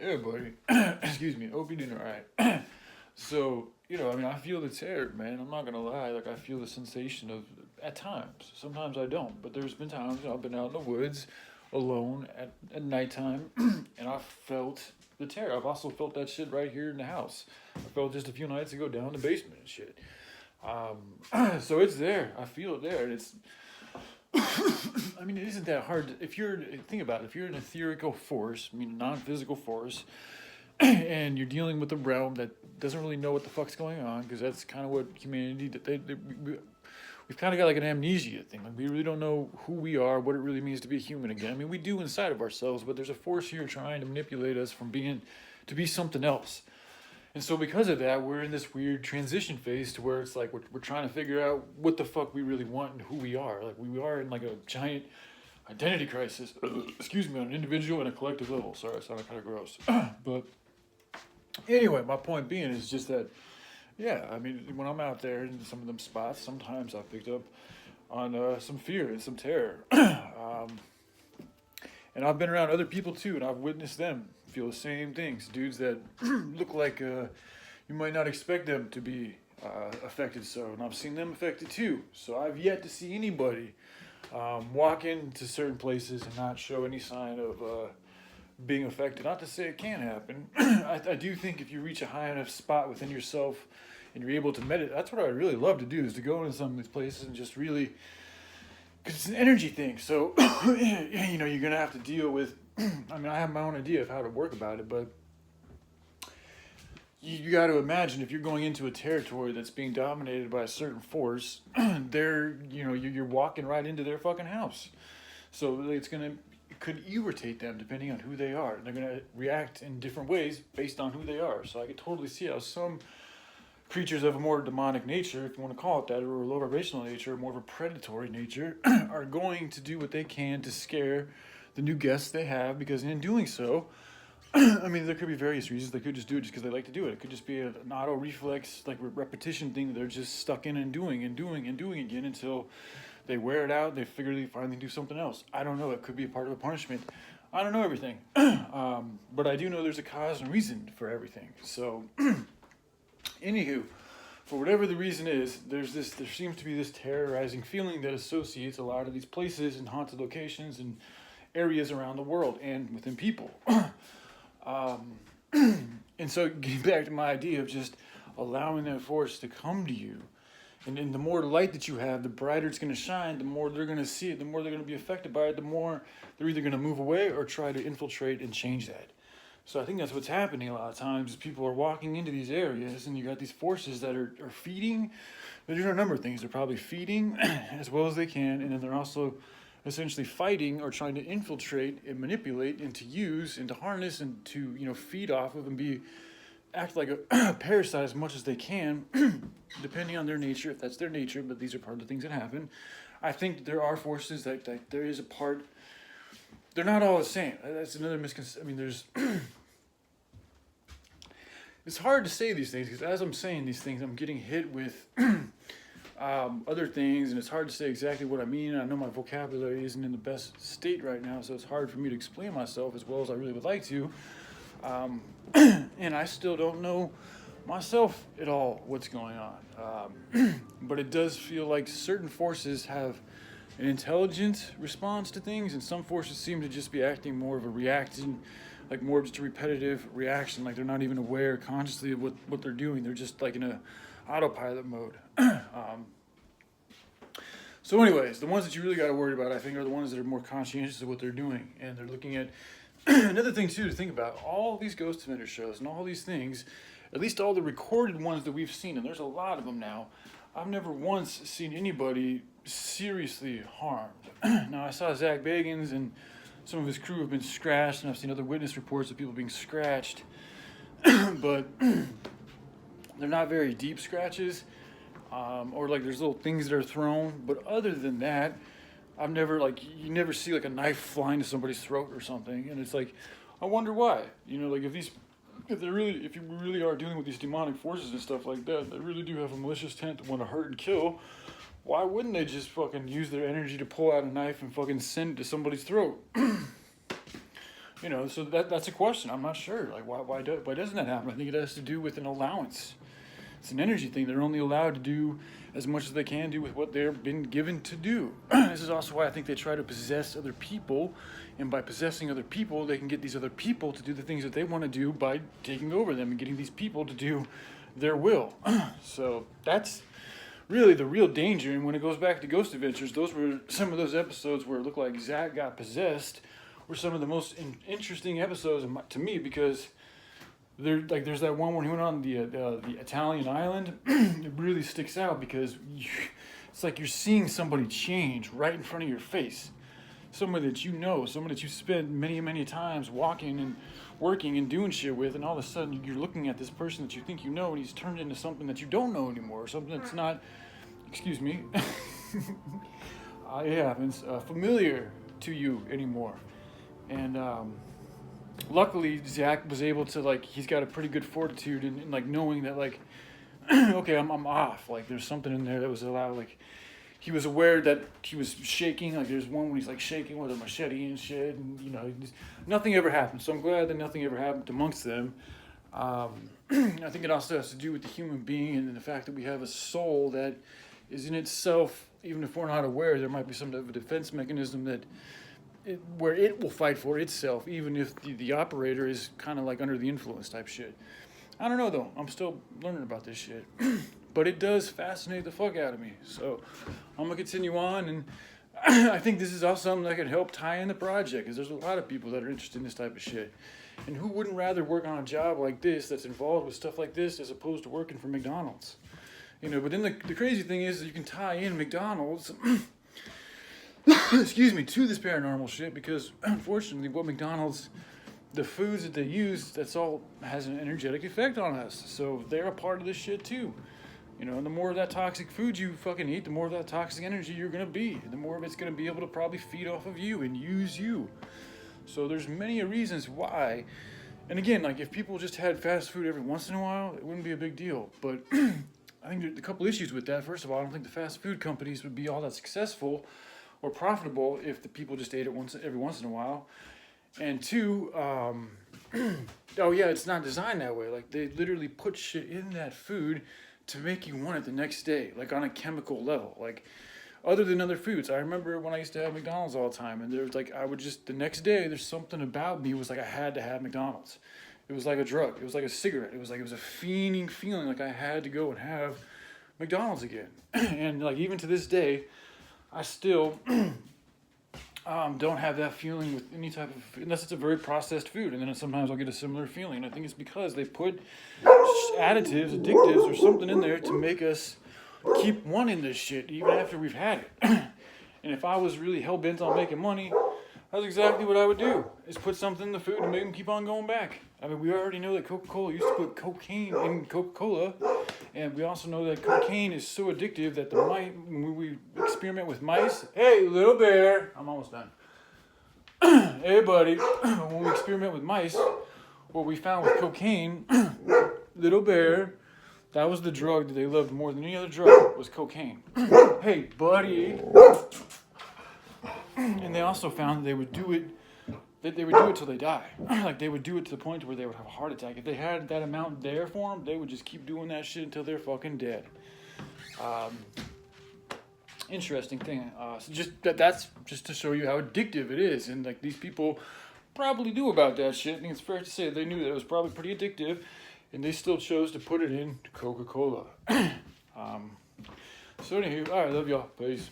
Yeah, buddy. Excuse me. Hope you're doing all right. So, I feel the terror, man. I'm not gonna lie. Like, I feel the sensation of, at times. Sometimes I don't, but there's been times I've been out in the woods alone at nighttime, and I felt the terror. I've also felt that shit right here in the house. I felt just a few nights ago down in the basement and shit. So it's there. I feel it there, and it's. It isn't that hard. Think about it, if you're an etherical force, non-physical force, and you're dealing with a realm that doesn't really know what the fuck's going on, because that's kind of what humanity, we've kind of got like an amnesia thing. Like, we really don't know who we are, what it really means to be a human again. We do inside of ourselves, but there's a force here trying to manipulate us to be something else. And so because of that, we're in this weird transition phase to where it's like we're trying to figure out what the fuck we really want and who we are. Like, we are in like a giant identity crisis, excuse me, on an individual and a collective level. Sorry, I sounded kind of gross. But anyway, my point being is just that, when I'm out there in some of them spots, sometimes I've picked up on some fear and some terror. And I've been around other people too, and I've witnessed them feel the same things. Dudes that look like you might not expect them to be affected so, and I've seen them affected too. So I've yet to see anybody walk into certain places and not show any sign of being affected. Not to say it can't happen. I do think if you reach a high enough spot within yourself and you're able to meditate, that's what I would really love to do, is to go into some of these places and just really, because it's an energy thing. So, you're going to have to deal with, I have my own idea of how to work about it, but you got to imagine if you're going into a territory that's being dominated by a certain force, you're walking right into their fucking house. So it could irritate them depending on who they are. And they're going to react in different ways based on who they are. So I could totally see how some creatures of a more demonic nature, if you want to call it that, or a low vibrational nature, more of a predatory nature, are going to do what they can to scare the new guests they have, because in doing so, there could be various reasons. They could just do it just because they like to do it. It could just be an auto reflex, like repetition thing that they're just stuck in and doing again until they wear it out. They finally do something else. I don't know. It could be a part of a punishment. I don't know everything. But I do know there's a cause and reason for everything. So, anywho, for whatever the reason is, there seems to be this terrorizing feeling that associates a lot of these places and haunted locations and areas around the world and within people. And so getting back to my idea of just allowing that force to come to you, and the more light that you have, the brighter it's going to shine, the more they're going to see it, the more they're going to be affected by it, the more they're either going to move away or try to infiltrate and change that. So I think that's what's happening a lot of times. People are walking into these areas, and you got these forces that are feeding. They're doing a number of things. They're probably feeding as well as they can, and then they're also essentially fighting or trying to infiltrate and manipulate and to use and to harness and to feed off of and act like a parasite as much as they can, depending on their nature, if that's their nature. But these are part of the things that happen. I think there are forces that there is a part. They're not all the same. That's another misconception. There's. It's hard to say these things because as I'm saying these things, I'm getting hit with other things, and it's hard to say exactly what I mean. I know my vocabulary isn't in the best state right now, so it's hard for me to explain myself as well as I really would like to. And I still don't know myself at all what's going on. But it does feel like certain forces have an intelligent response to things, and some forces seem to just be acting more of a reaction, like more just a repetitive reaction, like they're not even aware consciously of what they're doing. They're just like in a autopilot mode. So anyways, the ones that you really got to worry about, I think, are the ones that are more conscientious of what they're doing, and they're looking at another thing too to think about. All these ghost hunter shows and all these things, at least all the recorded ones that we've seen, and there's a lot of them now, I've never once seen anybody seriously harmed. Now, I saw Zach Bagans and some of his crew have been scratched, and I've seen other witness reports of people being scratched, but they're not very deep scratches, or like there's little things that are thrown. But other than that, I've never, you never see like a knife flying to somebody's throat or something, and it's like, I wonder why. If you really are dealing with these demonic forces and stuff like that, they really do have a malicious intent to want to hurt and kill. Why wouldn't they just fucking use their energy to pull out a knife and fucking send it to somebody's throat? You know, so that's a question. I'm not sure. Like, why doesn't that happen? I think it has to do with an allowance. It's an energy thing. They're only allowed to do as much as they can do with what they've been given to do. This is also why I think they try to possess other people, and by possessing other people, they can get these other people to do the things that they want to do by taking over them and getting these people to do their will. So that's really the real danger. And when it goes back to Ghost Adventures, those were some of those episodes where it looked like Zach got possessed were some of the most interesting episodes to me, because there's that one where he went on the Italian island. It really sticks out because it's like you're seeing somebody change right in front of your face. Somebody that you know, somebody that you spent many times walking and working and doing shit with, and all of a sudden you're looking at this person that you think you know, and he's turned into something that you don't know anymore, or something that's not, excuse me, it happens, familiar to you anymore. And luckily Zach was able to, like, he's got a pretty good fortitude in like knowing that, like, okay, I'm off. Like, there's something in there that was allowed. Like, he was aware that he was shaking. Like, there's one when he's like shaking with a machete and shit, and you know, nothing ever happened. So I'm glad that nothing ever happened amongst them. I think it also has to do with the human being and the fact that we have a soul that is in itself, even if we're not aware, there might be some type of defense mechanism that where it will fight for itself, even if the operator is kind of like under the influence type shit. I don't know, though. I'm still learning about this shit. But it does fascinate the fuck out of me. So I'm going to continue on. And I think this is also something that could help tie in the project, because there's a lot of people that are interested in this type of shit. And who wouldn't rather work on a job like this that's involved with stuff like this as opposed to working for McDonald's? You know, but then the crazy thing is that you can tie in McDonald's excuse me, to this paranormal shit, because unfortunately what McDonald's, the foods that they use, that's all has an energetic effect on us. So they're a part of this shit too. You know, and the more of that toxic food you fucking eat, the more of that toxic energy you're going to be. The more of it's going to be able to probably feed off of you and use you. So there's many reasons why. And again, like, if people just had fast food every once in a while, it wouldn't be a big deal. But I think there's a couple issues with that. First of all, I don't think the fast food companies would be all that successful or profitable if the people just ate it every once in a while. And two, oh yeah, it's not designed that way. Like, they literally put shit in that food to make you want it the next day, like on a chemical level. Like, other than other foods, I remember when I used to have McDonald's all the time, and there's like, I would just, the next day, there's something about me was like I had to have McDonald's. It was like a drug. It was like a cigarette. It was a fiending feeling, like I had to go and have McDonald's again. And like, even to this day, I still don't have that feeling with any type of food, unless it's a very processed food, and then sometimes I'll get a similar feeling. And I think it's because they put additives, addictives, or something in there to make us keep wanting this shit even after we've had it. And if I was really hell-bent on making money, that's exactly what I would do, is put something in the food and make them keep on going back. I mean, we already know that Coca-Cola used to put cocaine in Coca-Cola, and we also know that cocaine is so addictive that when we experiment with mice, hey, little bear, I'm almost done. Hey, buddy, when we experiment with mice, what we found with cocaine, little bear, that was the drug that they loved more than any other drug, was cocaine. Hey, buddy. And they also found that they would do it till they die. Like, they would do it to the point where they would have a heart attack. If they had that amount there for them, they would just keep doing that shit until they're fucking dead. Interesting thing. So that's just to show you how addictive it is. And like, these people probably knew about that shit. I think it's fair to say they knew that it was probably pretty addictive, and they still chose to put it in Coca-Cola. So anywho, alright, love y'all. Peace.